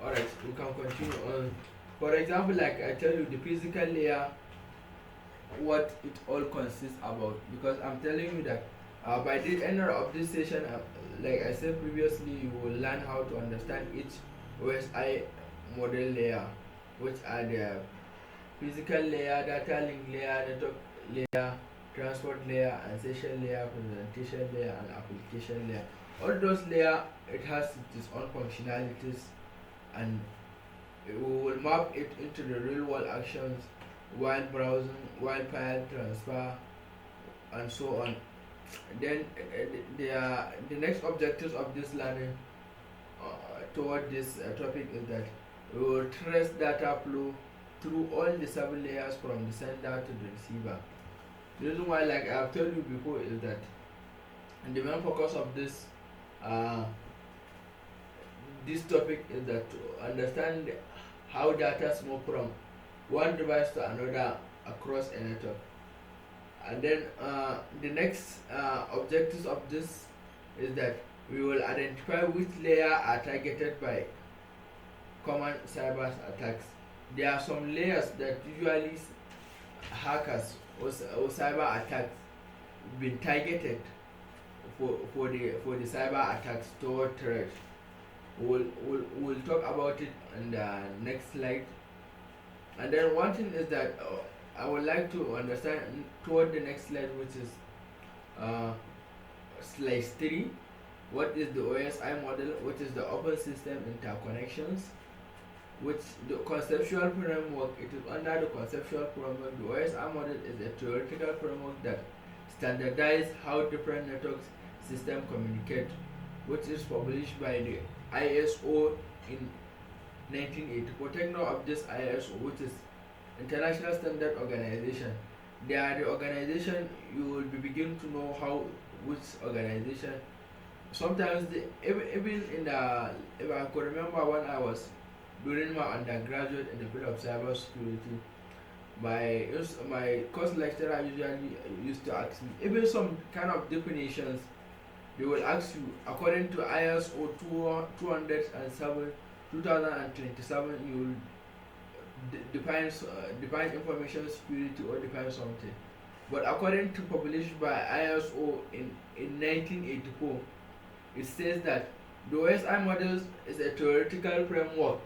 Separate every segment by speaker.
Speaker 1: Alright, we can continue on. For example, like I tell you, the physical layer, what it all consists about. Because I'm telling you that by the end of this session, like I said previously, you will learn how to understand each OSI model layer, which are the physical layer, data link layer, network layer, transport layer, and session layer, presentation layer, and application layer. All those layer, it has its own functionalities, and we will map it into the real world actions while browsing, while file transfer, and so on. Then the next objectives of this learning toward this topic is that we will trace data flow through all the seven layers from the sender to the receiver. The reason why, like I've told you before, is that the main focus of uh, this topic is that to understand how data move from one device to another across a network. And then the next objectives of this is that we will identify which layer are targeted by common cyber attacks. There are some layers that usually hackers or cyber attacks been targeted for the cyber attacks toward threat. We'll talk about it in the next slide. And then one thing is that I would like to understand toward the next slide, which is uh, slide 3. What is the OSI model? Which is the open system interconnections? Which the conceptual framework? It is under the conceptual framework. The OSI model is a theoretical framework that standardizes how different networks system communicate, which is published by the ISO in 1984. Take note of this ISO, which is International Standard Organization. They are the organization you will be begin to know how which organization. Sometimes even in the, if I could remember when I was during my undergraduate in the field of cyber security, my course lecturer usually used to ask me even some kind of definitions. They will ask you according to ISO 207 2027, you will define information security or define something. But according to published by ISO in 1984, it says that the OSI models is a theoretical framework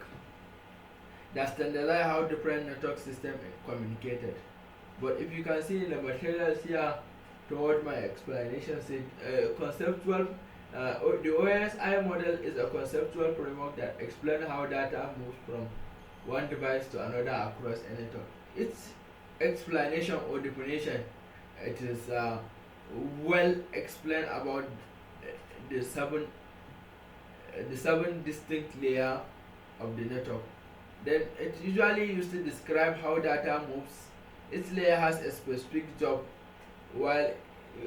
Speaker 1: that standardizes how different network systems communicated. But if you can see in the materials here toward my explanation, said conceptual. The OSI model is a conceptual framework that explains how data moves from one device to another across a network. Its explanation or definition, it is well explained about the seven distinct layer of the network. Then it usually used to describe how data moves. Each layer has a specific job, while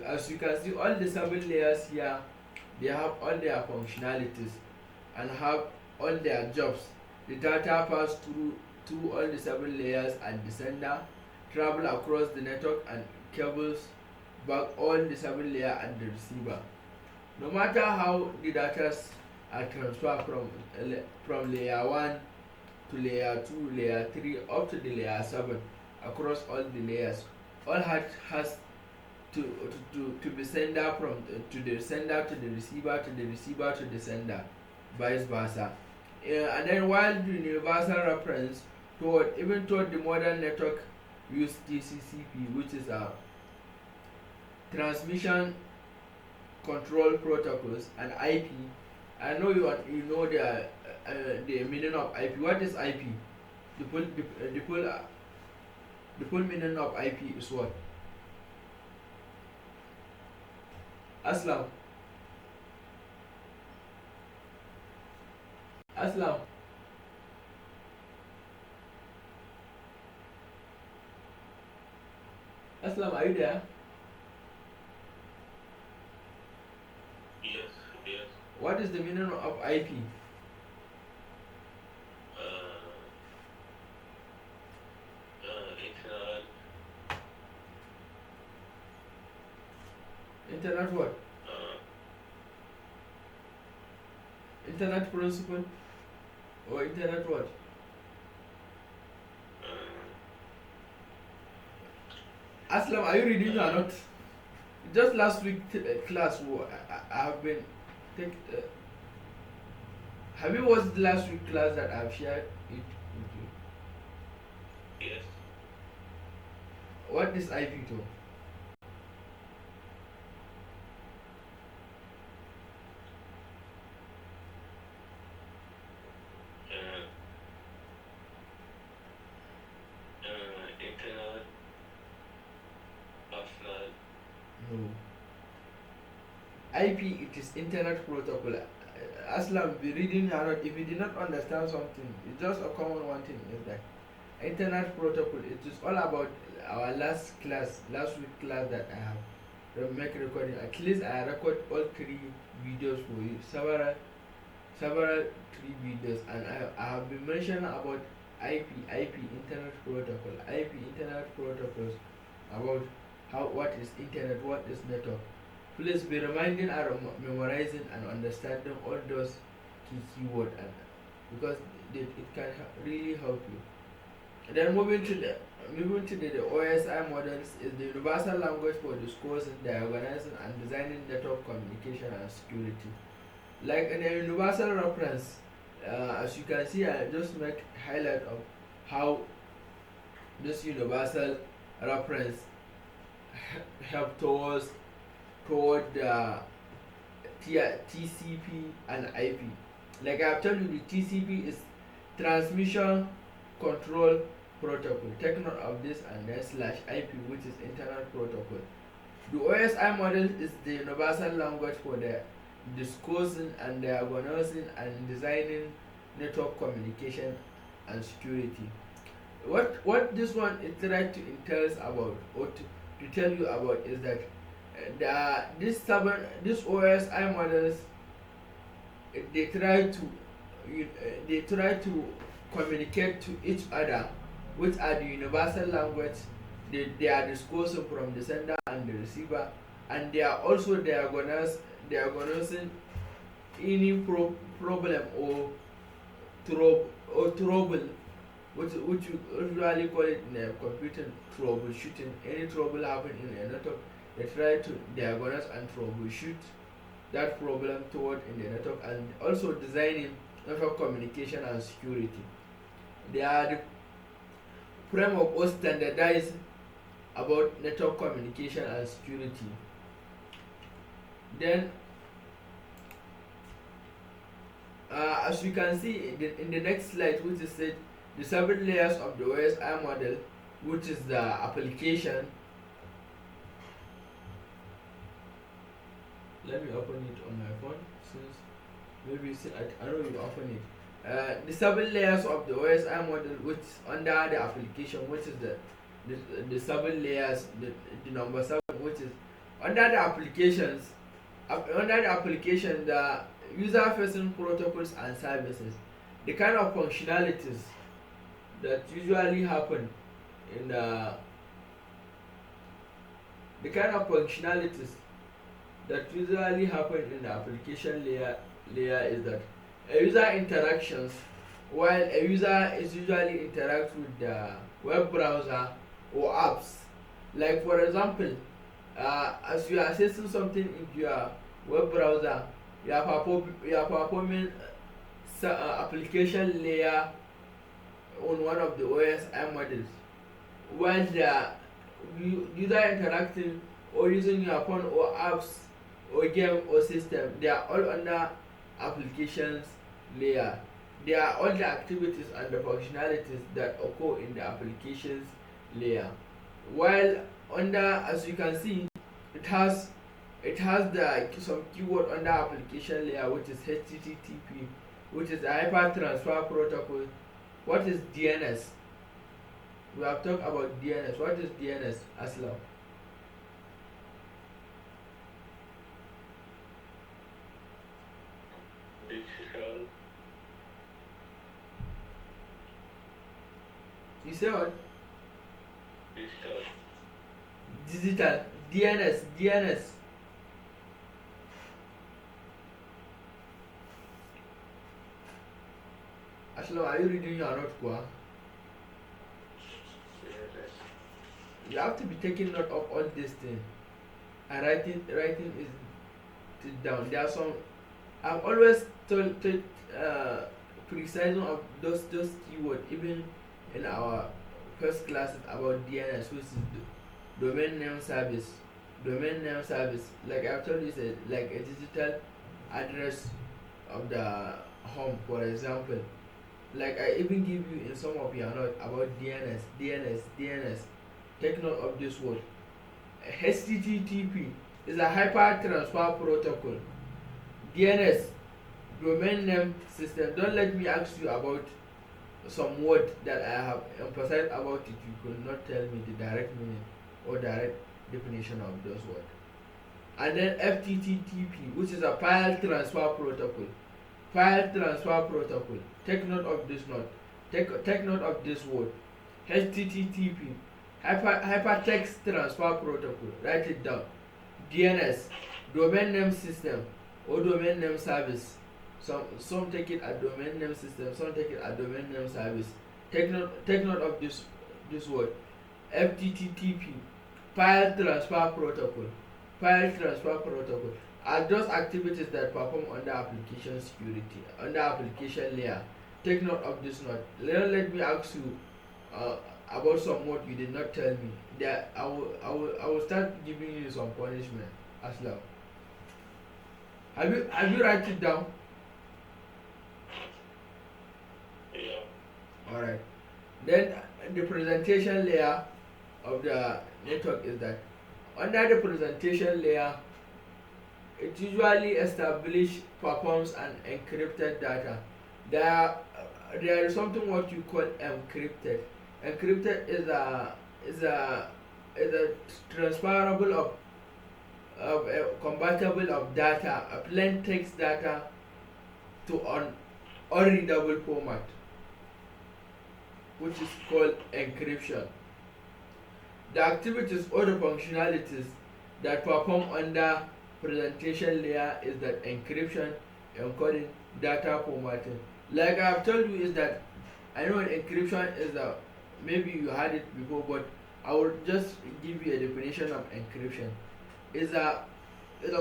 Speaker 1: as you can see all the seven layers here, they have all their functionalities and have all their jobs. The data pass through all the seven layers and the sender, travel across the network and cables back all the seven layers and the receiver. No matter how the data are transferred from layer 1 to layer 2, layer 3 up to the layer 7 across all the layers, all has to be sender from to the sender to the receiver to the receiver to the sender, vice versa. And then while the universal reference toward the modern network use TCP, which is a transmission control protocols, and IP. I know you know the meaning of IP. What is IP? The full meaning of IP is what? Aslam. Aslam. Aslam, are you there?
Speaker 2: Yes, yes.
Speaker 1: What is the meaning of IP?
Speaker 2: Uh, Internet.
Speaker 1: Internet what?
Speaker 2: Uh,
Speaker 1: Internet principle? or internet what?
Speaker 2: Uh,
Speaker 1: Aslam, are you reading or
Speaker 2: uh,
Speaker 1: not? Just last week class, I have been take. Have you watched the last week class that I've shared it with you?
Speaker 2: yes.
Speaker 1: What is IP to?
Speaker 2: Uh, Internet offline.
Speaker 1: No. IP, it is internet protocol. Aslam, be reading or not, if you did not understand something, it's just a common one thing is that internet protocol, it is all about our last week class that I have make recording. At least I record all three videos for you, several three videos, and I have been mentioning about IP internet protocol, IP internet protocols, about how what is internet, what is network. Please be reminding and memorizing and understanding all those keyword, and because it can really help you. And then moving to the OSI models is the universal language for disclosing, diagonizing, and designing network communication and security. Like in a universal reference, as you can see, I just make highlight of how this universal reference help toward the TCP and IP. Like I've told you, the TCP is transmission control protocol. Take note of this, and then slash IP, which is internet protocol. The OSI model is the universal language for the discussing and diagnosing and designing network communication and security. What this one is trying to entails about, or to tell you about, is that this OSI models, they try to they try to communicate to each other, which are the universal language. They are disclosing from the sender and the receiver, and they are also diagnosing any problem or trouble, which you usually call it in a computer troubleshooting. Any trouble happen in a network, they try to diagnose and troubleshoot that problem toward in the network, and also designing network communication and security. They are the framework or standardized about network communication and security. Then, as you can see in the next slide, which is said the 7 layers of the OSI model, which is the application. Let me open it on my phone, since maybe you see, I know you open it. The 7 layers of the OSI model, which under the application, which is the 7 layers, the number 7, which is under the applications. Under the application, the user facing protocols and services, the kind of functionalities that usually happen in the kind of functionalities that usually happen in the application layer is that a user interactions, while a user is usually interact with the web browser or apps. Like for example, as you are accessing something in your web browser, you are performing application layer on one of the OSI models, while the user interacting or using your phone or apps or game or system, they are all under applications layer. They are all the activities and the functionalities that occur in the applications layer. While under, as you can see, it has the some keyword under application layer, which is HTTP, which is a hyper transfer protocol. What is DNS? We have talked about DNS. What is DNS, Aslam?
Speaker 2: Digital.
Speaker 1: You say what?
Speaker 2: Digital.
Speaker 1: Digital. DNS. Aslam, are you reading your note, Kwa?
Speaker 2: Yes.
Speaker 1: You have to be taking note of all these things and writing it down. There are some I've always told criticizing of those keywords even in our first classes about DNS, which is domain name service. Domain name service, like I've told you, is like a digital address of the home, for example. Like I even give you in some of your notes about DNS. Take note of this word. HTTP is a hyper transfer protocol. DNS, domain name system. Don't let me ask you about some word that I have emphasized about it. You could not tell me the direct meaning or direct definition of those words. And then FTTP, which is a file transfer protocol. File transfer protocol. Take note of this note. Take note of this word. HTTP, hypertext transfer protocol. Write it down. DNS, domain name system or domain name service. Some take it as domain name system, some take it as domain name service. Take note of this word. FTTP, file transfer protocol. File transfer protocol are those activities that perform under application security, under application layer. Take note of this note. Let me ask you about some word you did not tell me. That I will start giving you some punishment as well. Have you write it down?
Speaker 2: Yeah.
Speaker 1: Alright. Then the presentation layer of the network is that under the presentation layer, it usually performs an encrypted data. There is something what you call encrypted. Encrypted is a transferable of a convertible of data, a plain text data to an unreadable format, which is called encryption. The activities or the functionalities that perform under presentation layer is that encryption, encoding, data formatting. Like I have told you is that I know encryption is a, maybe you had it before, but I will just give you a definition of encryption. Is a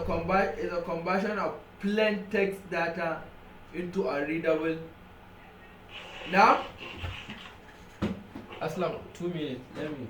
Speaker 1: conversion of plain text data into a readable. Now, Aslam, 2 minutes. Let me.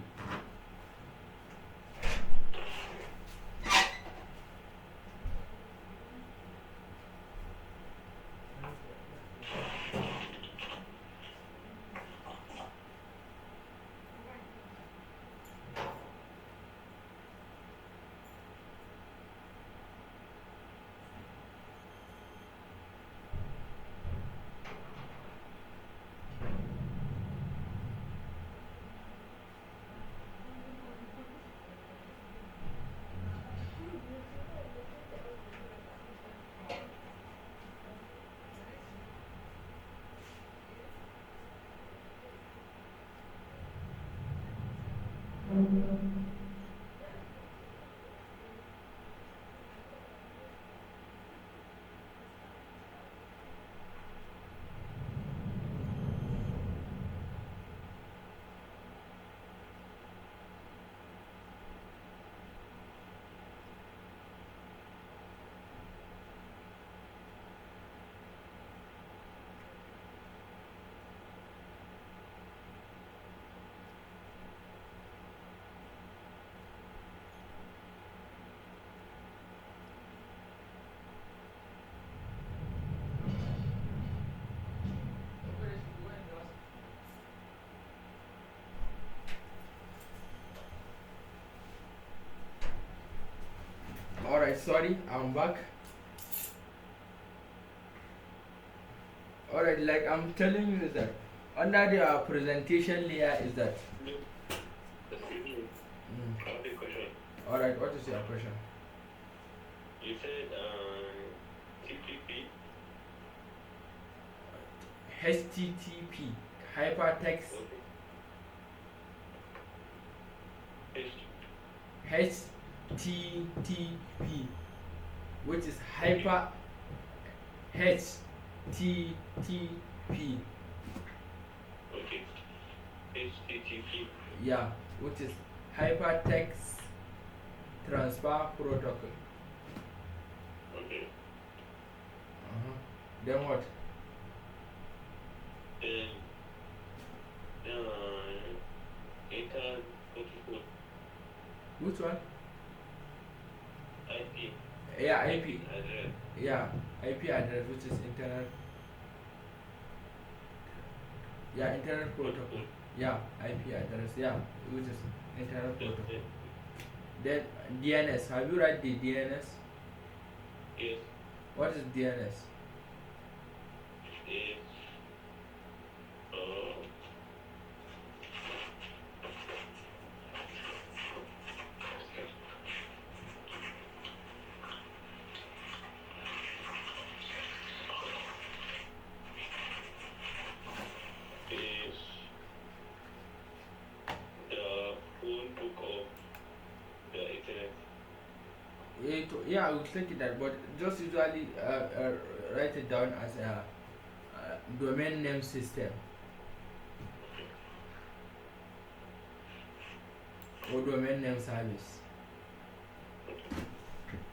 Speaker 1: Alright, sorry, I'm back. Alright, like I'm telling you is that under the presentation layer is that.
Speaker 2: Excuse me. I have a question.
Speaker 1: Alright, what is your question?
Speaker 2: You said TPP.
Speaker 1: HTTP, hypertext.
Speaker 2: Okay.
Speaker 1: HTTP, which is hyper HTTP.
Speaker 2: HTTP.
Speaker 1: Yeah, which is Hypertext Transfer Protocol.
Speaker 2: Okay.
Speaker 1: Then what?
Speaker 2: Then Internet protocol.
Speaker 1: Which one?
Speaker 2: IP.
Speaker 1: Yeah, IP.
Speaker 2: Address.
Speaker 1: Yeah, IP address, which is internet. Yeah, internet protocol. Yeah, IP address. Yeah, which is internet protocol. Then DNS. Have you read the DNS?
Speaker 2: Yes.
Speaker 1: What is DNS?
Speaker 2: Is the full book of the internet.
Speaker 1: Yeah, I will click it that, but just usually write it down as a domain name system or domain name service.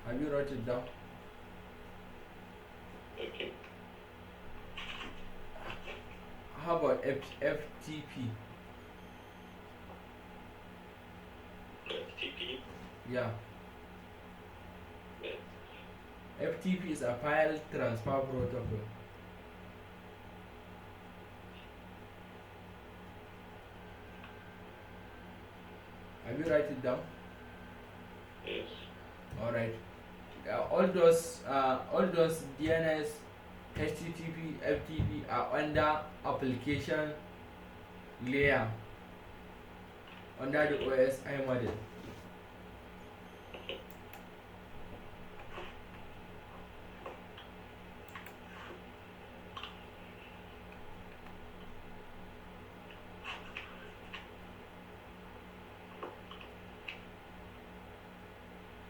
Speaker 1: Have you wrote it down?
Speaker 2: Okay.
Speaker 1: How about FTP?
Speaker 2: FTP.
Speaker 1: Yeah,
Speaker 2: Yes.
Speaker 1: FTP is a file transfer protocol. Have you write it down?
Speaker 2: Yes.
Speaker 1: All right. All those DNS, HTTP, FTP are under application layer under the OSI model.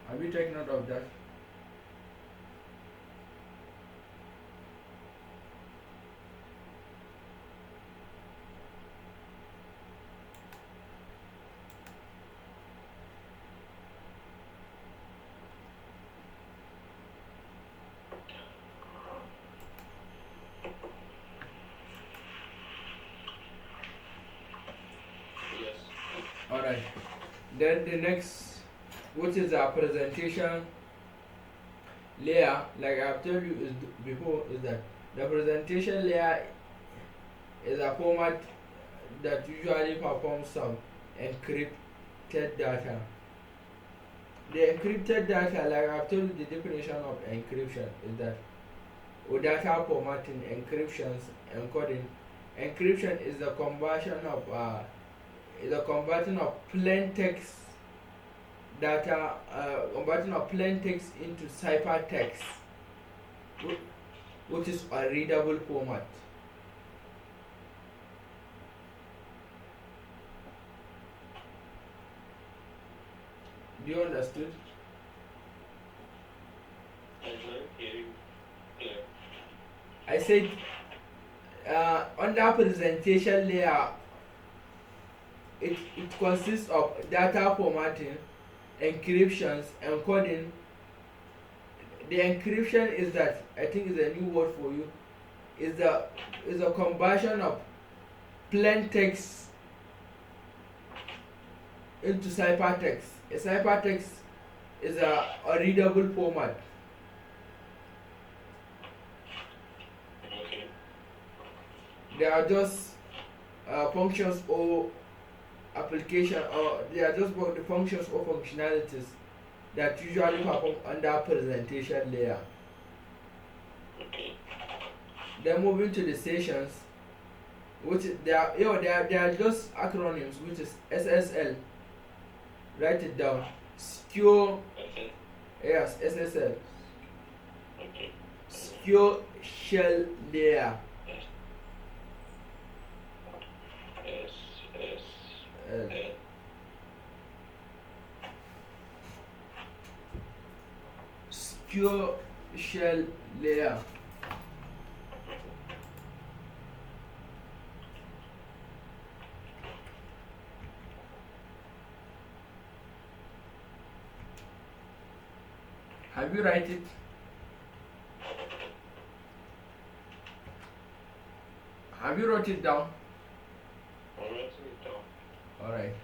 Speaker 1: Have you taken note of that?
Speaker 2: Yes.
Speaker 1: Alright. Then the next, which is our presentation layer, like I've told you before, is that the presentation layer is a format that usually performs some encrypted data. The encrypted data, like I've told you, the definition of encryption is that or data formatting, encryptions, encoding. Encryption is the conversion of plain text data, converting of plain text into ciphertext, which is a readable format. Do you understood?
Speaker 2: I'm not hearing clear.
Speaker 1: I said under presentation layer, it consists of data formatting, encryptions, encoding. The encryption is that, I think is a new word for you, is a conversion of plain text into ciphertext. A ciphertext is a readable format.
Speaker 2: Okay.
Speaker 1: They are just functions or application, or they are just the functions or functionalities that usually perform under presentation layer.
Speaker 2: Okay.
Speaker 1: Then moving to the sessions, which they are just acronyms, which is SSL. Write it down. Secure.
Speaker 2: Okay.
Speaker 1: Yes, SSL.
Speaker 2: Okay.
Speaker 1: Secure shell layer.
Speaker 2: SSL.
Speaker 1: Secure shell layer. Have you write it? Have you wrote it down?
Speaker 2: I'm writing it down.
Speaker 1: Alright.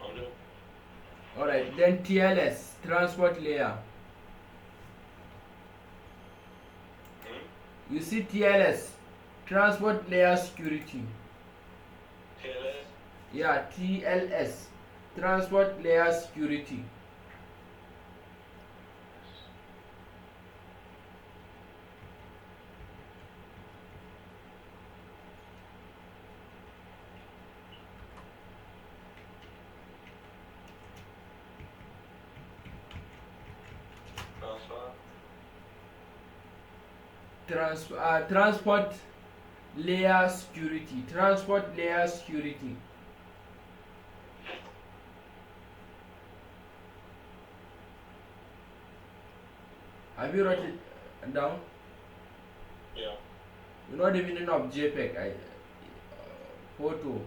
Speaker 2: I'm doing.
Speaker 1: Alright, then TLS, transport layer. You see TLS, transport layer security.
Speaker 2: TLS.
Speaker 1: Yeah, TLS, transport layer security. Transport layer security. Transport layer security. Have you wrote it down?
Speaker 2: Yeah.
Speaker 1: You know the meaning of JPEG, photo.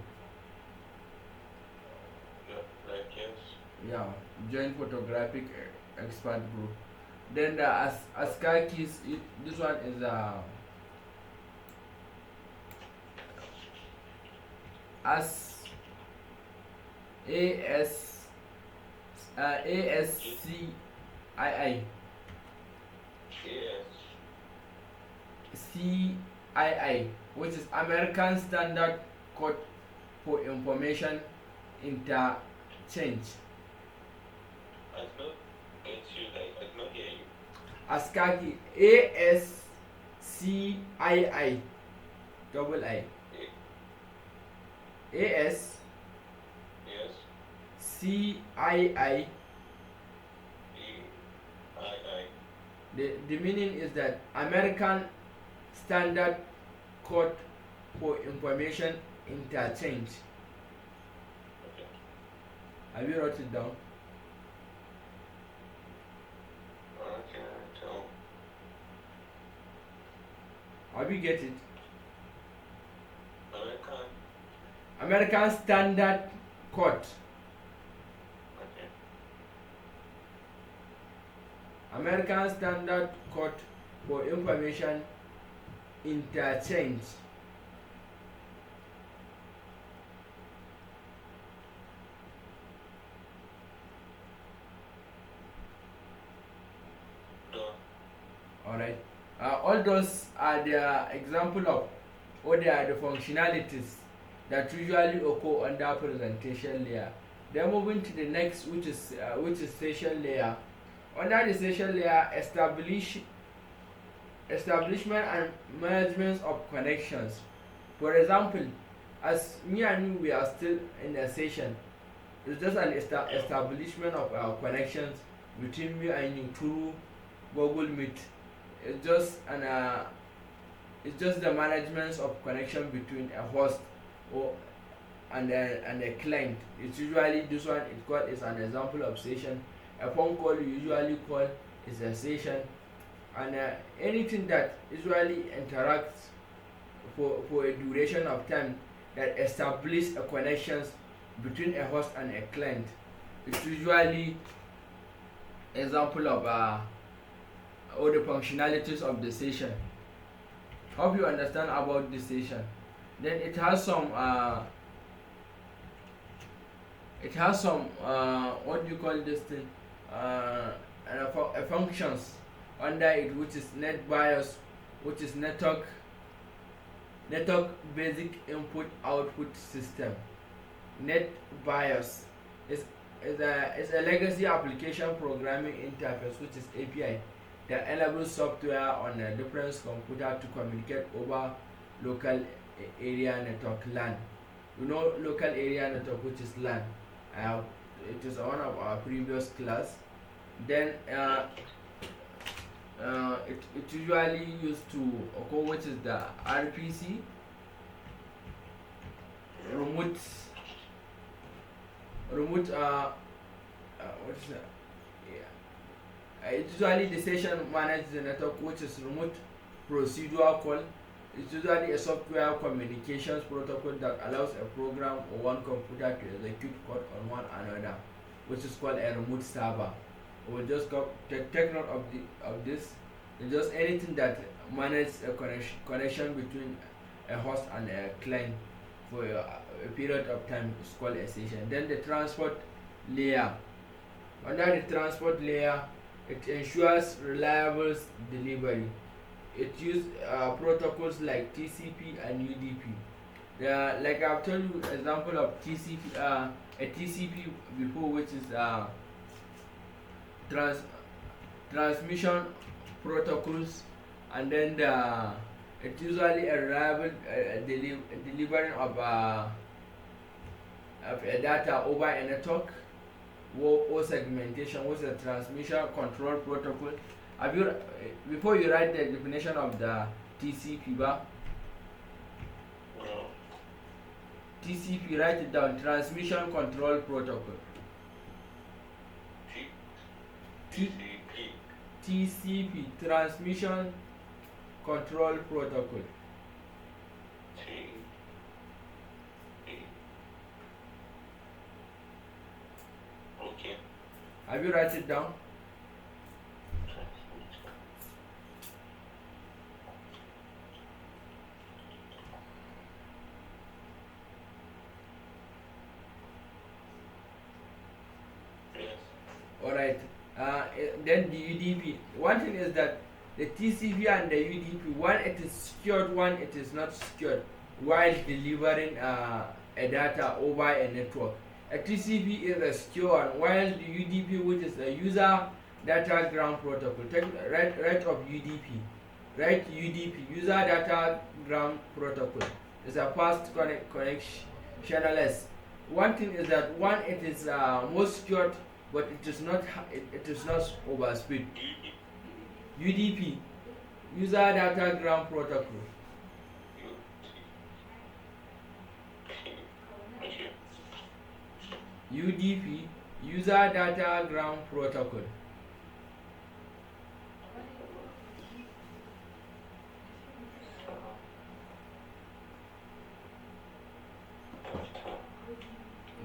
Speaker 2: Yeah. Like yes.
Speaker 1: Yeah, joint photographic expert group. Then the Ckss, this one is as ASCII
Speaker 2: Yes.
Speaker 1: CII, which is American Standard Code for Information Interchange.
Speaker 2: I did not get you. Like I did not hear you.
Speaker 1: ASCII, ASCII, double I, AS
Speaker 2: Yes.
Speaker 1: CII.
Speaker 2: I.
Speaker 1: The meaning is that American Standard Code for Information Interchange.
Speaker 2: Okay.
Speaker 1: Have you wrote it down?
Speaker 2: Okay. So.
Speaker 1: Have you get it?
Speaker 2: American.
Speaker 1: American Standard Code.
Speaker 2: Okay.
Speaker 1: American Standard Code for Information Interchange.
Speaker 2: Done.
Speaker 1: Alright. All those are the example of, or they are the functionalities that usually occur under presentation layer. Then moving to the next, which is session layer. Under the session layer, establishment and management of connections. For example, as me and you, we are still in a session. It's just an establishment of our connections between me and you through Google Meet. It's just it's just the management of connection between a host or and a client. It's usually this one is an example of session. A phone call you usually call is a session, and anything that usually interacts for a duration of time that establish a connections between a host and a client. It's usually example of all the functionalities of the session. Hope you understand about the session. Then it has some what do you call this thing, functions under it, which is net BIOS, which is network basic input output system. Net BIOS is a legacy application programming interface, which is API, that enables software on a different computer to communicate over local area network LAN. You know local area network, which is LAN. It is one of our previous class. Then it usually used to occur, which is the RPC, remote what is that? Yeah. It's usually the session manages the network, which is remote procedural call. It's usually a software communications protocol that allows a program or one computer to execute code on one another, which is called a remote server. We'll just take note of this. It's just anything that manages a connection between a host and a client for a period of time is called a session. Then the transport layer. Under the transport layer, it ensures reliable delivery. It uses protocols like TCP and UDP. Like I've told you example of TCP, a TCP before, which is trans transmission protocols, and then it's usually a reliable delivery of a data over a network, or segmentation, which is a transmission control protocol. Have you before you write the definition of the TCP bar?
Speaker 2: No.
Speaker 1: TCP, write it down. Transmission control protocol.
Speaker 2: TCP.
Speaker 1: TCP, transmission control protocol.
Speaker 2: Okay.
Speaker 1: Have you write it down?
Speaker 2: Yes.
Speaker 1: Alright. Then the UDP. One thing is that the TCP and the UDP, one it is secured, one it is not secured while delivering a data over a network. A TCP is a secure one, while the UDP, which is a user data ground protocol. Write of UDP. Write UDP, user data ground protocol. It's a fast connectionless. One thing is that one it is more secured, but it is not over speed. UDP, user data ground protocol. UDP, user data ground protocol.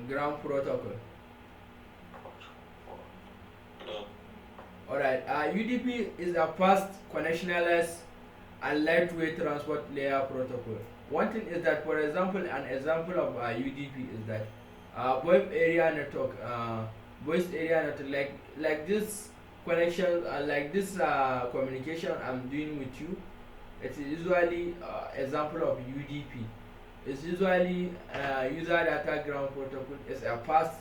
Speaker 1: Ground protocol. Alright, UDP is a fast, connectionless, and lightweight transport layer protocol. One thing is that, for example, an example of UDP is that voice area network, like this connection, like this communication I'm doing with you. It is usually example of UDP. It's usually user data ground protocol. It's a fast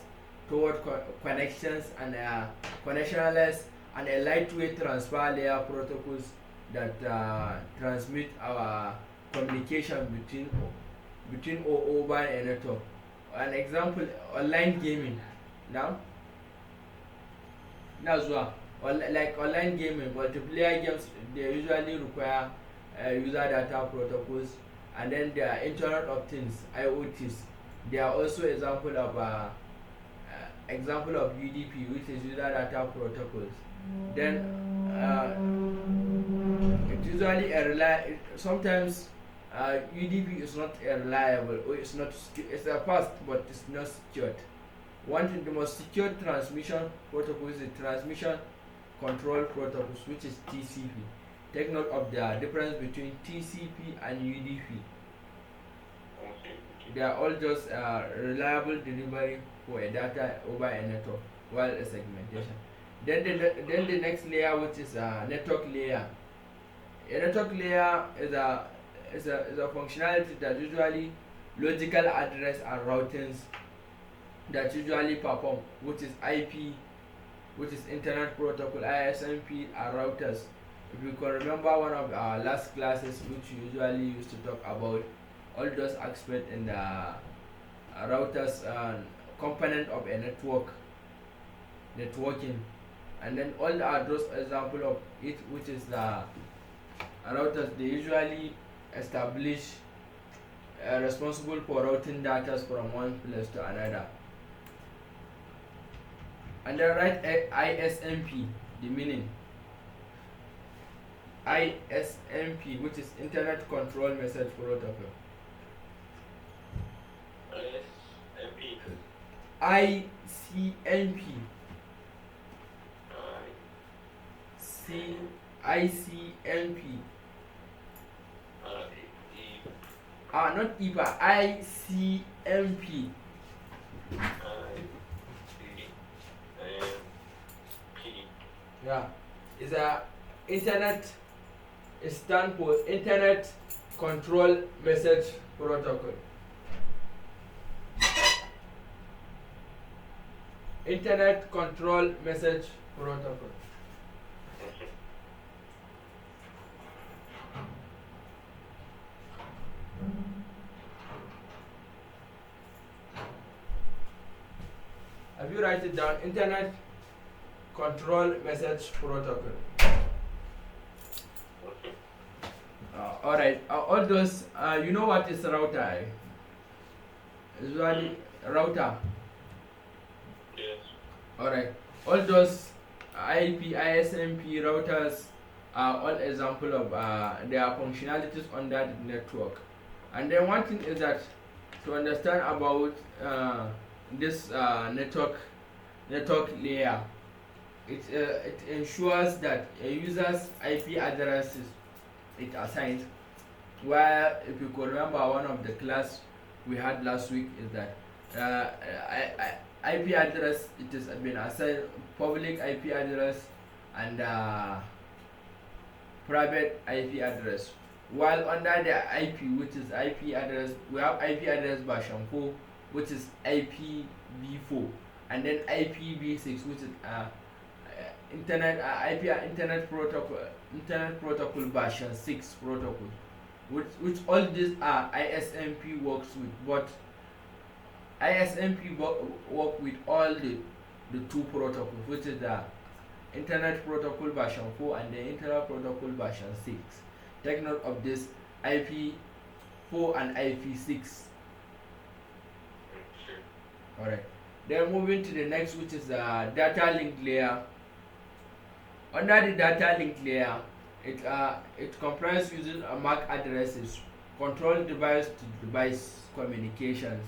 Speaker 1: toward connections and connectionless and a lightweight transfer layer protocols that transmit our communication between or over a network. An example, online gaming. Now zuwa like online gaming, multiplayer games, they usually require user data protocols, and then there are Internet of Things, IoTs. They are also example of UDP, which is user data protocols. Then it usually sometimes UDP is not reliable, or it's not it's a fast, but it's not secured. One thing, the most secured transmission protocol is the transmission control protocols, which is TCP. Take note of the difference between TCP and UDP. They are all just reliable delivery for a data over a network, while a segmentation. Then the next layer, which is a network layer. A network layer is a functionality that usually logical address and routings that usually perform, which is IP, which is Internet Protocol, ISMP, and routers. If you can remember one of our last classes, which we usually used to talk about all those aspects in the routers component of a networking, and then all those example of it, which is the routers. They usually establish responsible for routing data from one place to another. And then write ISMP, the meaning. ISMP, which is Internet Control Message Protocol.
Speaker 2: ISMP.
Speaker 1: ICMP. ICMP. Not IPA, ICMP. Yeah, it's a internet. It stands for Internet Control Message Protocol. Internet Control Message Protocol. Have you write it down? Internet Control Message Protocol. Alright, all those, you know what is router? Usually router.
Speaker 2: Yes.
Speaker 1: Alright, all those IP, ISMP routers are all example of their functionalities on that network. And then one thing is that to understand about this network layer, it ensures that a user's IP addresses it assigns. Where, if you could remember, one of the class we had last week is that IP address, it has been assigned public IP address and private IP address. While under the IP, which is IP address, we have IP address version 4, which is IPv4, and then IPv6, which is internet protocol version 6 protocol, which all these are ISMP works with. But ISMP work with all the two protocols, which is the Internet Protocol version 4 and the Internet Protocol version 6. Take note of this: IP4 and IP6. Alright. Then moving to the next, which is the data link layer. Under the data link layer, it comprises using MAC addresses, control device to device communications.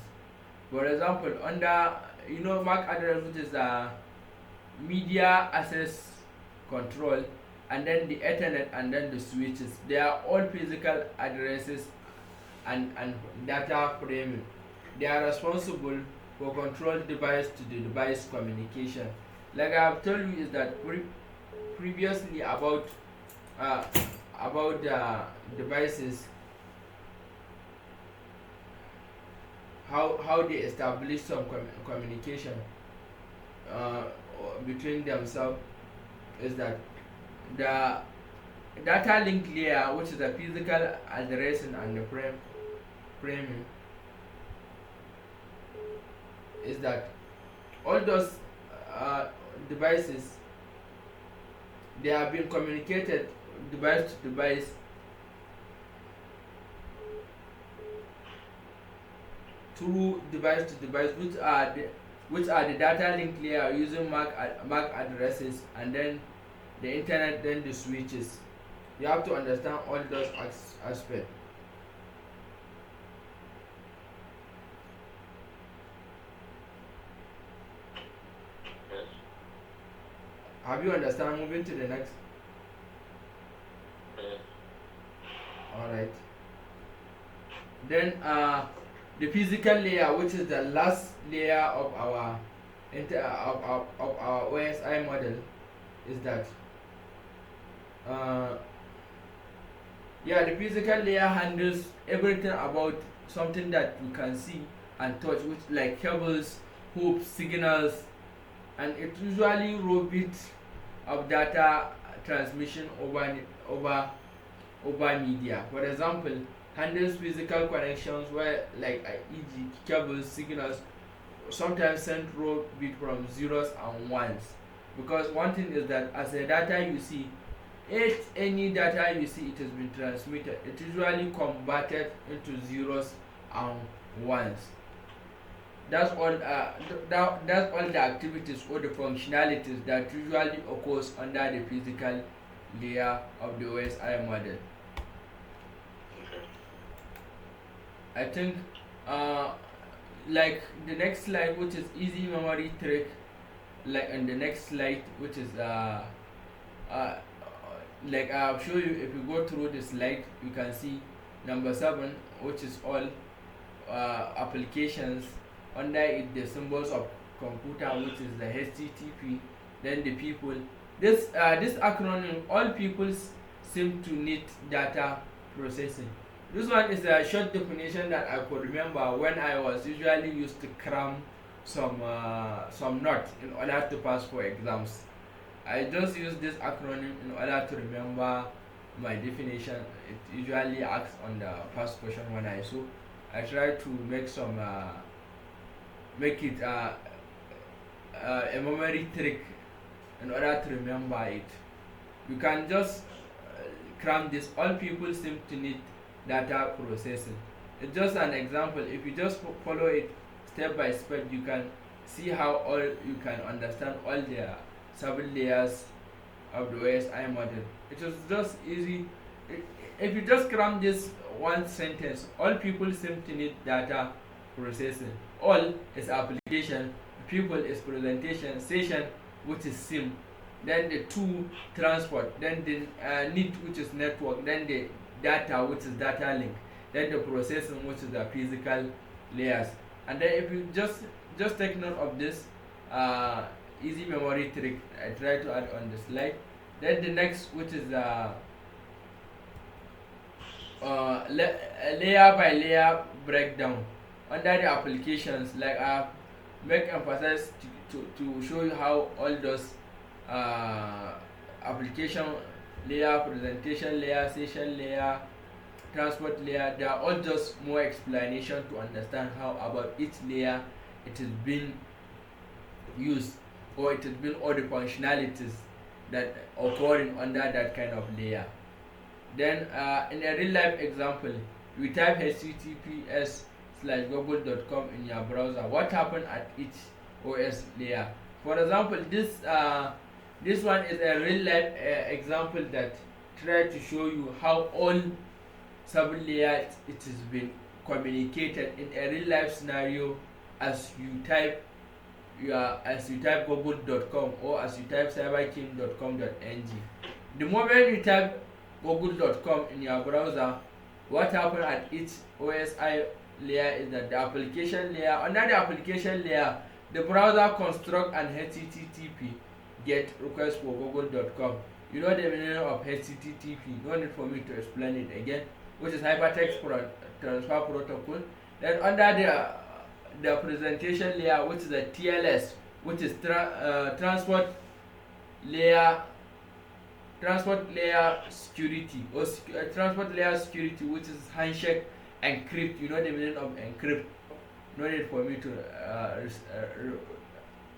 Speaker 1: For example, under MAC address, which is media access control, and then the Ethernet, and then the switches. They are all physical addresses and data framing. They are responsible for control device to the device communication. Like I have told you, is that previously about the devices, how they establish some communication between themselves, is that the data link layer, which is the physical addressing and the framing, is that all those devices, they have been communicated device to device through device to device, which are the data link layer using MAC addresses, and then the internet, then the switches. You have to understand all those aspects.
Speaker 2: Yes.
Speaker 1: Have you understand? Moving to the next.
Speaker 2: Yes.
Speaker 1: Alright. Then the physical layer, which is the last layer of our OSI model, is that the physical layer handles everything about something that we can see and touch, which like cables, hoops, signals, and it usually raw bits of data transmission over media. For example, handles physical connections where, like e.g. cables, signals, sometimes send raw bit from zeros and ones. Because one thing is that as the data you see, any data you see, it has been transmitted, it usually converted into zeros and ones. That's all. That's all the activities or the functionalities that usually occurs under the physical layer of the OSI model.
Speaker 2: Okay.
Speaker 1: I think uh, like the next slide, which is easy memory trick, like on the next slide, which is uh, like I'll show you. If you go through the slide, you can see number 7, which is all applications. Under it, the symbols of computer, which is the HTTP. Then the people. This acronym, all peoples seem to need data processing. This one is a short definition that I could remember when I was usually used to cram some notes in order to pass for exams. I just use this acronym in order to remember my definition. It usually asks on the first question when I saw. I try to make it a memory trick in order to remember it. You can just cram this. All people seem to need data processing. It's just an example. If you just follow it step by step, you can see how all you can understand all the 7 layers of the OSI model. It is just easy. If you just cram this one sentence, all people seem to need data processing. All is application, people is presentation, session, which is sim, then the 2 transport, then the need, which is network, then the data, which is data link, then the processing, which is the physical layers. And then if you just take note of this easy memory trick I try to add on the slide. Then the next, which is layer by layer breakdown under the applications. Like I make emphasis to show you how all those application layer, presentation layer, session layer, transport layer, they are all just more explanation to understand how about each layer it has been used, or it has been all the functionalities that occurring under that kind of layer. Then in a real life example, you type https:/google.com in your browser. What happened at each OS layer? For example, this one is a real life example that try to show you how all 7 layers it has been communicated in a real life scenario as you type google.com or as you type cyberking.com.ng. The moment you type google.com in your browser, what happens at each OSI layer is that the application layer, under the application layer, the browser construct an HTTP get request for google.com. You know the meaning of HTTP, no need for me to explain it again, which is hypertext transfer protocol. Then under the presentation layer, which is a TLS, which is transport layer security, or transport layer security, which is handshake encrypt. You know the meaning of encrypt, no need for me to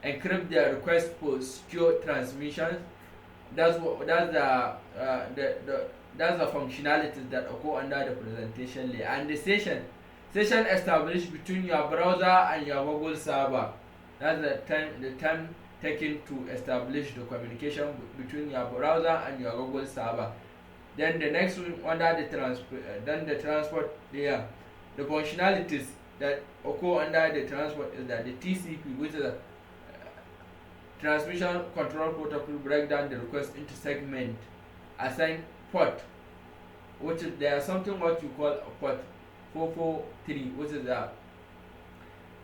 Speaker 1: encrypt the request for secure transmissions. That's the functionalities that occur under the presentation layer. And the session established between your browser and your Google server. That's the time taken to establish the communication between your browser and your Google server. Then the next one under the transport layer, the functionalities that occur under the transport is that the TCP, which is a transmission control protocol, break down the request into segment, assign port, which is there something what you call a port 443, which is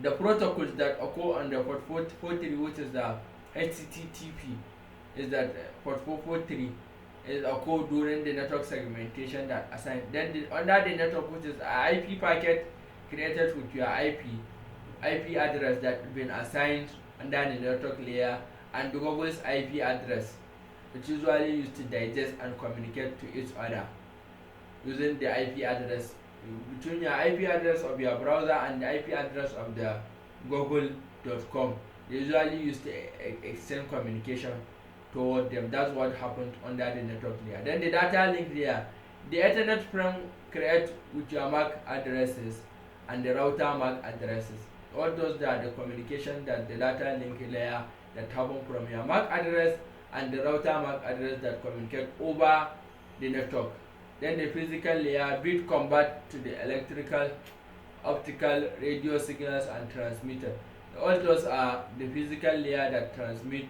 Speaker 1: the protocols that occur on the port 443, which is the HTTP, is that port 443 is occur during the network segmentation that assigned. Then under the network, which is an IP packet created with your IP address that been assigned under the network layer, and the Google's IP address, which usually used to digest and communicate to each other using the IP address between your IP address of your browser and the IP address of the google.com. They usually use to extend communication toward them. That's what happened under the network layer. Then the data link layer, the Ethernet frame create with your MAC addresses and the router MAC addresses. All those are the communication that the data link layer that happen from your MAC address and the router MAC address that communicate over the network. Then the physical layer, bit convert to the electrical, optical, radio signals and transmitter. All those are the physical layer that transmit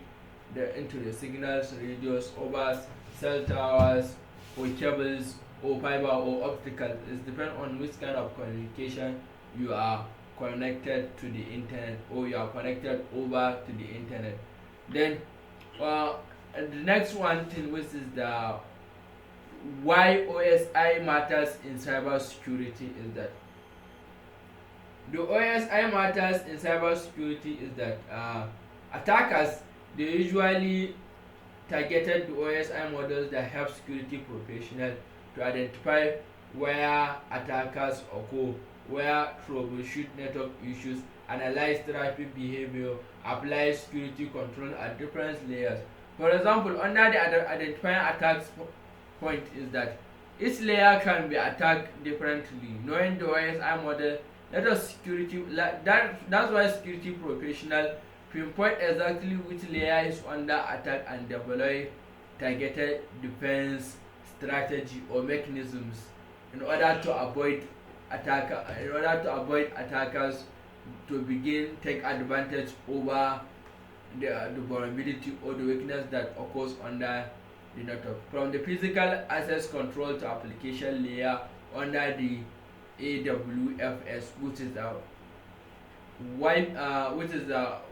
Speaker 1: into the signals, radios over cell towers or cables or fiber or optical. It depends on which kind of communication you are connected to the internet or you are connected over to the internet. Then and the next one thing, which is the why OSI matters in cyber security, is that the OSI matters in cyber security is that attackers, they usually targeted the OSI models that help security professionals to identify where attackers occur, where troubleshoot network issues, analyze traffic behavior, apply security control at different layers. For example, under the identifying attacks point is that each layer can be attacked differently. Knowing the OSI model, that's why security professional pinpoint exactly which layer is under attack and deploy targeted defense strategy or mechanisms in order to avoid attackers to begin take advantage over the vulnerability or the weakness that occurs under the network. From the physical access control to application layer under the AWFS, which is a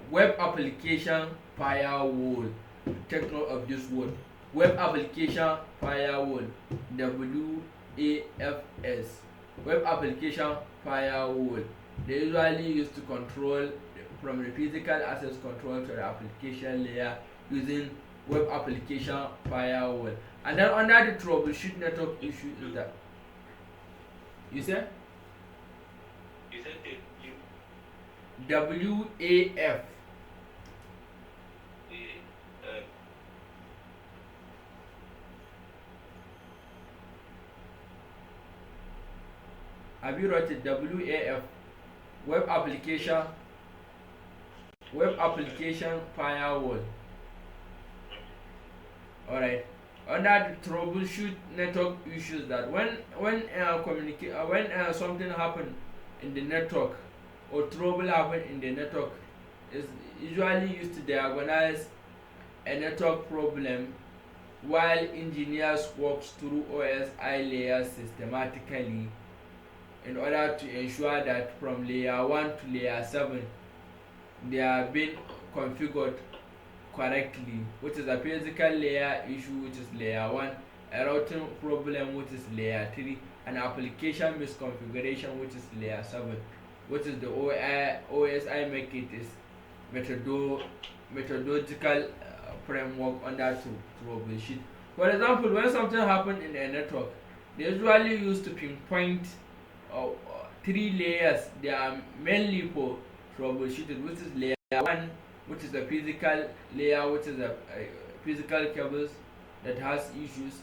Speaker 1: web application firewall. Take note of this word, web application firewall, WAFS, web application firewall. They usually used to control from the physical access control to the application layer using web application firewall. And then under the troubleshoot network issue is that you said WAF. Have you wrote it? WAF, web application firewall. Alright. Under the troubleshoot network issues, that when something happen in the network or trouble happen in the network, is usually used to diagnose a network problem while engineers work through OSI layers systematically in order to ensure that from layer 1 to layer 7 they are being configured correctly, which is a physical layer issue, which is layer 1, a routing problem, which is layer 3, and application misconfiguration, which is layer 7, which is the OSI make it is methodological framework under to troubleshoot. For example, when something happens in a network, they usually use to pinpoint 3 layers. They are mainly for troubleshooting, which is layer 1, which is the physical layer, which is a physical cables that has issues.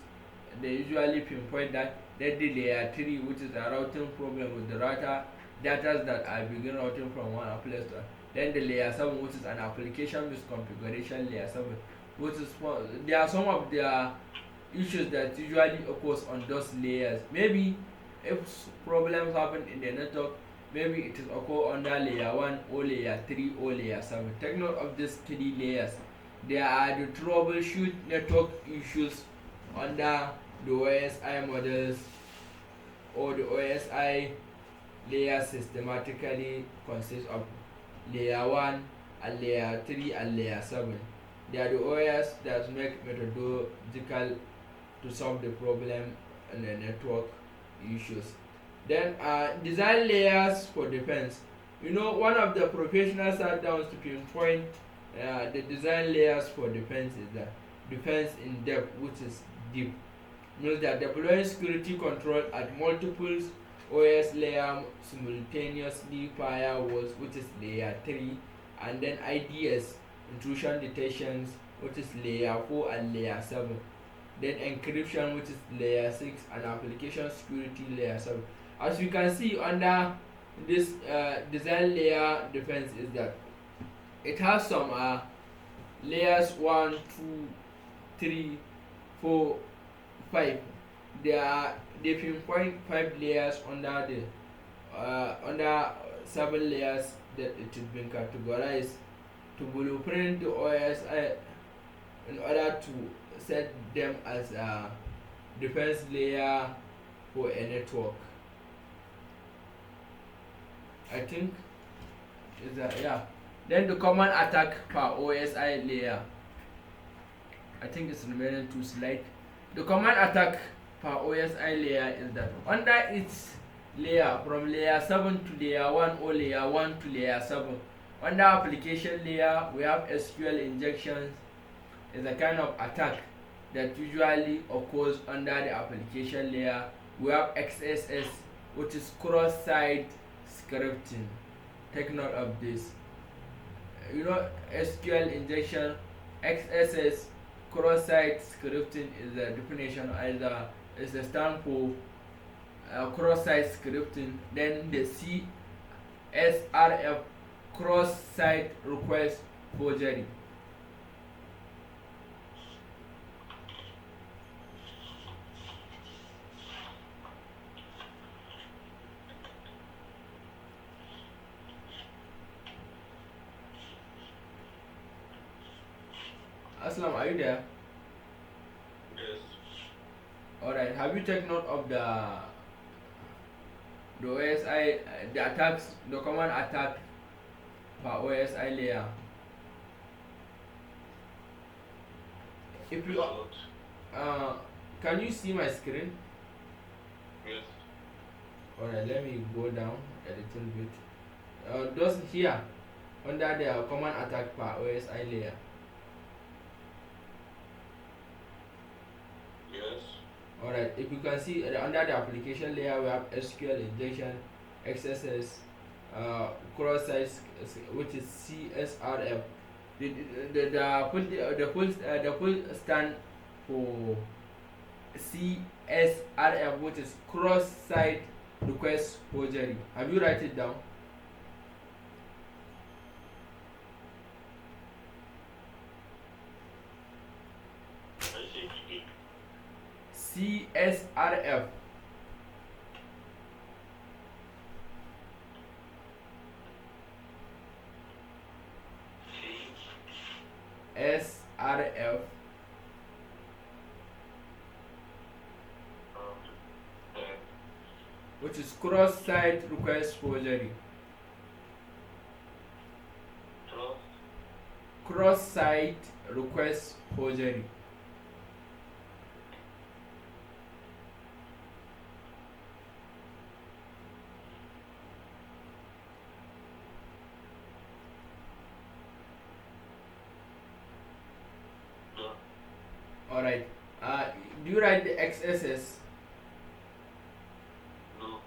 Speaker 1: They usually pinpoint that. Then the layer 3, which is a routing problem with the router data that are begin routing from one place to another. Then the layer 7, which is an application misconfiguration layer 7, which is there are some of the issues that usually occurs on those layers. Maybe if problems happen in the network, maybe it is occur under layer 1 or layer 3 or layer 7. Take note of these 3 layers. There are the troubleshoot network issues under the OSI models or the OSI layer systematically consists of layer 1 and layer 3 and layer 7. They are the OS that make methodological to solve the problem in the network issues. Then design layers for defense. One of the professional sat down to pinpoint the design layers for defense is that defense in depth, which is deep. Means that deploying security control at multiple OS layer simultaneously, firewalls, which is layer 3, and then IDS, intrusion detections, which is layer 4 and layer 7. Then encryption, which is layer 6, and application security layer 7. As you can see under this design layer defense is that it has some layers 1, 2, 3, 4, 5. They pinpoint 5 layers under 7 layers that it has been categorized to blueprint the OSI in order to set them as a defense layer for a network. I think is that, yeah. Then the common attack per OSI layer. I think it's remaining 2 slides. The common attack per OSI layer is that under each layer from layer 7 to layer 1 or layer 1 to layer 7, under application layer we have SQL injections is a kind of attack that usually occurs under the application layer. We have XSS, which is cross-site scripting. Take note of this. You know, SQL injection, XSS, cross-site scripting is the definition, is the stand for cross-site scripting. Then the CSRF, cross-site request forgery. Aslam, are you there?
Speaker 2: Yes.
Speaker 1: Alright, have you taken note of the OSI, the attacks, the common attack per OSI layer? If you can you see my screen?
Speaker 2: Yes.
Speaker 1: Alright, let me go down a little bit. Those here under the common attack per OSI layer.
Speaker 2: Yes.
Speaker 1: Alright, if you can see under the application layer we have SQL injection, XSS, cross-site, which is CSRF. The full stand for CSRF, which is cross-site request forgery. Have you write it down? CSRF. SRF, which is cross-site request forgery. Cross-site request forgery. Alright. Do you write the XSS?
Speaker 2: No.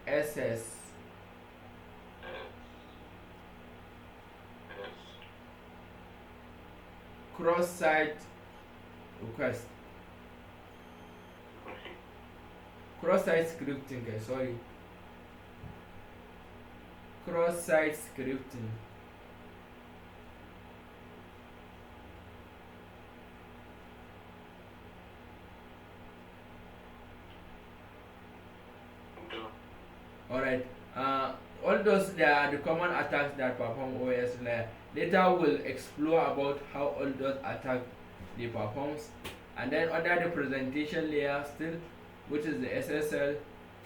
Speaker 1: SS.
Speaker 2: S.
Speaker 1: Cross-site request. Cross-site scripting, sorry. Cross-site scripting. Alright. All those they are the common attacks that perform OS layer. Later we'll explore about how all those attacks they performs. And then under the presentation layer still, which is the SSL,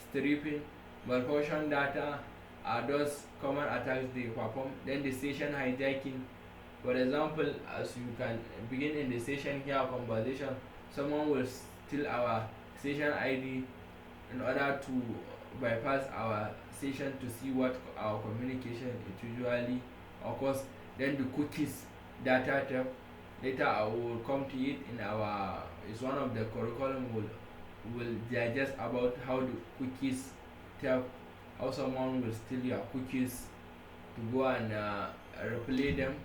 Speaker 1: stripping, malfunction data, are those common attacks they perform. Then the session hijacking. For example, as you can begin in the session here conversation, someone will steal our session ID in order to bypass our session to see what our communication it usually occurs. Then the cookies data tab, later I will come to it in our, it's one of the curriculum will digest about how the cookies tab, how someone will steal your cookies to go and replay them.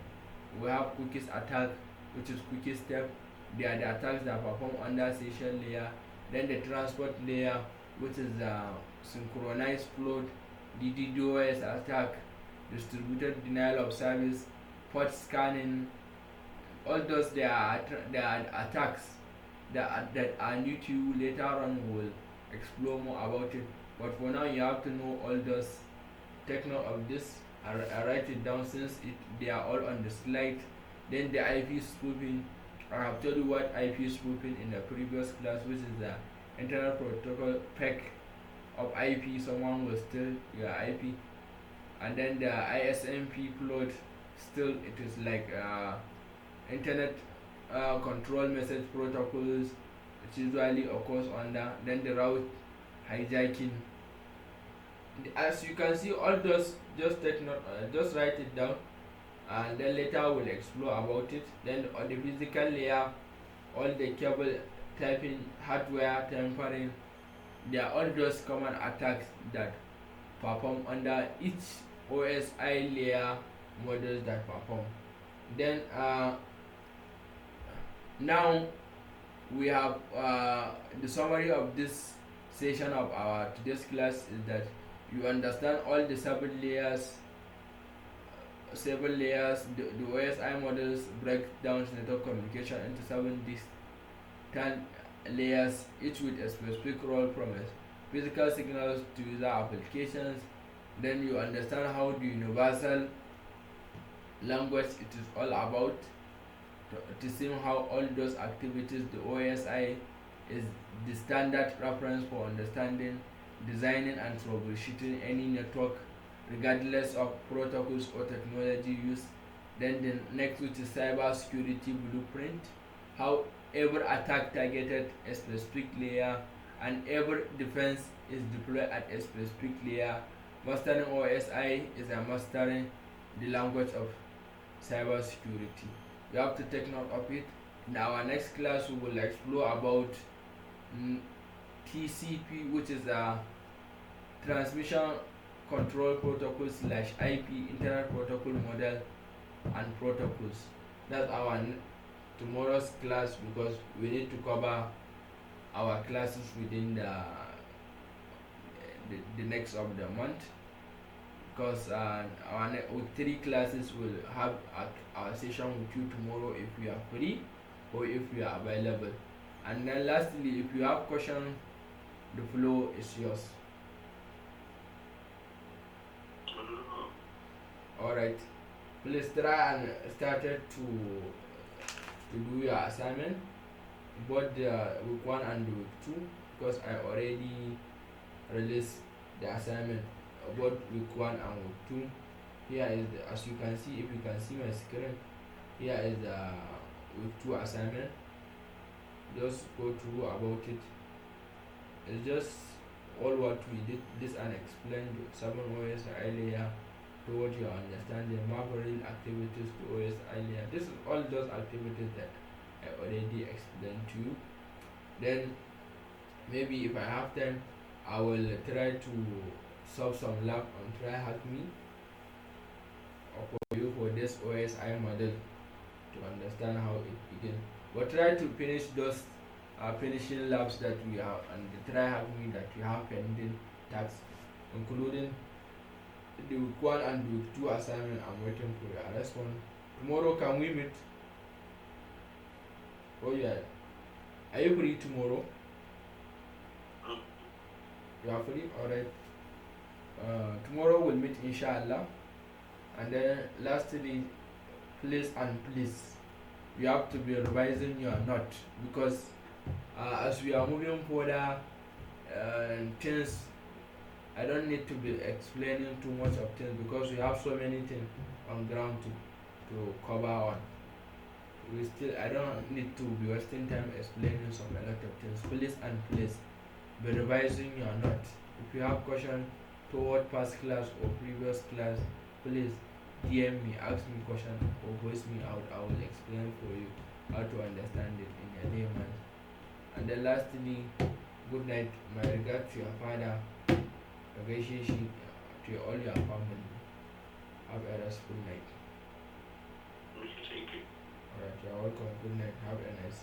Speaker 1: We have cookies attack, which is cookies tab. They are the attacks that perform under session layer. Then the transport layer, which is synchronized float, DDoS attack, distributed denial of service, port scanning, all those they are attacks that are new to you. Later on we'll explore more about it, but for now you have to know all those. Take note of this. I write it down since they are all on the slide. Then the IP spoofing. I have told you what IP spoofing in the previous class, which is the Internet Protocol pack of IP. Someone will steal your IP, and then the ISMP plot. Still, it is like internet control message protocols. It usually occurs under. Then the route hijacking. As you can see, all those just take note, just write it down, and then later we'll explore about it. Then on the physical layer, all the cable typing, hardware tampering, they are all just common attacks that perform under each OSI layer models that perform. Then now we have the summary of this session of our today's class is that you understand all the seven layers, the OSI models break down network communication into 7 distinct layers, each with a specific role from a physical signals to user applications. Then you understand how the universal language it is all about, to see how all those activities, the OSI is the standard reference for understanding, designing and troubleshooting any network regardless of protocols or technology used. Then the next, which is cyber security blueprint, how every attack targeted a specific layer and every defense is deployed at a specific layer. Mastering OSI is a mastering the language of cyber security. You have to take note of it. In our next class we will explore about TCP, which is a transmission control protocol slash IP, internet protocol model and protocols. That's our tomorrow's class, because we need to cover our classes within the next of the month, because with 3 classes we'll have our session with you tomorrow if you are free or if you are available. And then lastly, if you have question, the floor is yours. Alright, please try and start to do your assignment, both the week 1 and the week 2, because I already released the assignment both week 1 and week 2. Here is as you can see, if you can see my screen, here is the week 2 assignment. Just go through about it. It's just all what we did this and explained 7 OSI layer towards your understanding, map real activities to OSI layer. This is all those activities that I already explained to you. Then maybe if I have time, I will try to solve some lab on try help me for you for this OSI model to understand how it begins. But try to finish those finishing labs that we have, and try help me that you have pending tasks, including the week 1 and the week 2 assignment. I'm waiting for your response. Tomorrow can we meet? Oh yeah. Are you free tomorrow? You are free? Alright. Tomorrow we'll meet inshallah. And then lastly, please you have to be revising your note, because as we are moving further, things I don't need to be explaining too much of things, because we have so many things on ground to cover on. I don't need to be wasting time explaining some a lot of things. Please be revising your notes. If you have questions toward past class or previous class, please DM me, ask me question or voice me out. I will explain for you how to understand it in a layman. And then lastly, good night. My regards to your father. Relationship to all your family. Have a restful night.
Speaker 2: Thank you.
Speaker 1: Alright, you're welcome. Good night. Have a nice